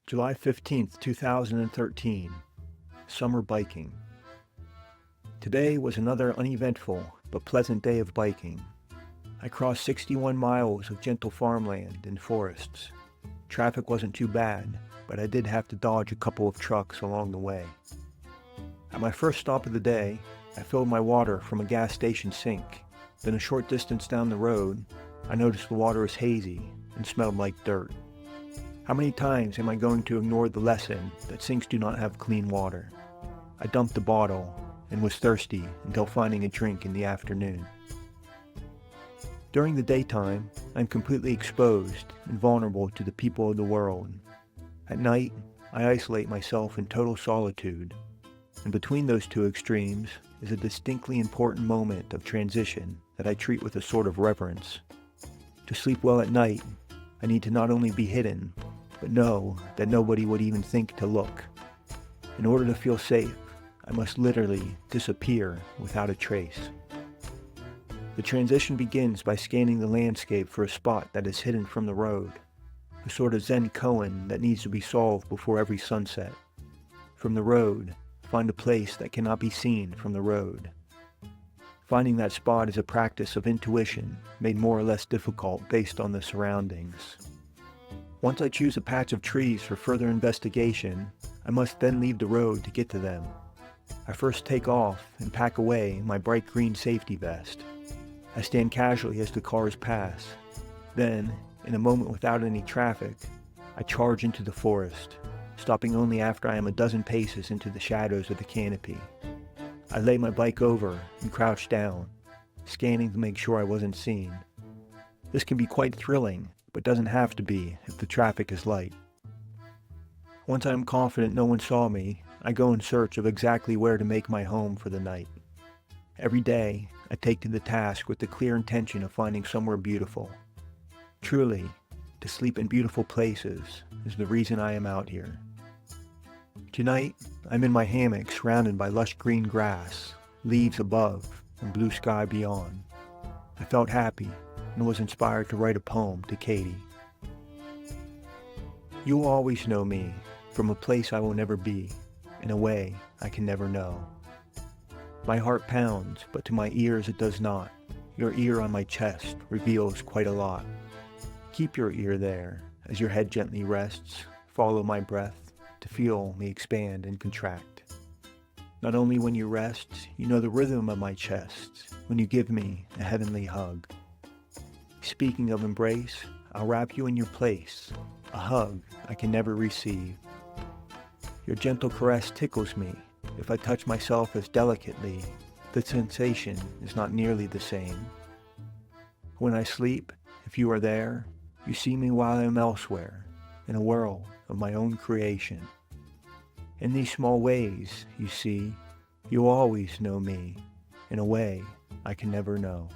July 15th, 2013. Summer biking. Today was another uneventful but pleasant day of biking. I crossed 61 miles of gentle farmland and forests. Traffic wasn't too bad, but I did have to dodge a couple of trucks along the way. At my first stop of the day, I filled my water from a gas station sink. Then a short distance down the road, I noticed the water was hazy and smelled like dirt. How many times am I going to ignore the lesson that sinks do not have clean water? I dumped the bottle and was thirsty until finding a drink in the afternoon. During the daytime, I'm completely exposed and vulnerable to the people of the world. At night, I isolate myself in total solitude, and between those two extremes is a distinctly important moment of transition that I treat with a sort of reverence. To sleep well at night, I need to not only be hidden, but know that nobody would even think to look. In order to feel safe, I must literally disappear without a trace. The transition begins by scanning the landscape for a spot that is hidden from the road, a sort of Zen koan that needs to be solved before every sunset. From the road, find a place that cannot be seen from the road. Finding that spot is a practice of intuition made more or less difficult based on the surroundings. Once I choose a patch of trees for further investigation, I must then leave the road to get to them. I first take off and pack away my bright green safety vest. I stand casually as the cars pass. Then, in a moment without any traffic, I charge into the forest, stopping only after I am a dozen paces into the shadows of the canopy. I lay my bike over and crouch down, scanning to make sure I wasn't seen. This can be quite thrilling, but doesn't have to be if the traffic is light. Once I am confident no one saw me, I go in search of exactly where to make my home for the night. Every day, I take to the task with the clear intention of finding somewhere beautiful. Truly, to sleep in beautiful places is the reason I am out here. Tonight, I'm in my hammock surrounded by lush green grass, leaves above, and blue sky beyond. I felt happy and was inspired to write a poem to Katie. You will always know me from a place I will never be, in a way I can never know. My heart pounds, but to my ears it does not. Your ear on my chest reveals quite a lot. Keep your ear there as your head gently rests. Follow my breath to feel me expand and contract. Not only when you rest, you know the rhythm of my chest when you give me a heavenly hug. Speaking of embrace, I'll wrap you in your place, a hug I can never receive. Your gentle caress tickles me. If I touch myself as delicately, the sensation is not nearly the same. When I sleep, if you are there, you see me while I am elsewhere, in a world of my own creation. In these small ways, you see, you'll always know me, in a way I can never know.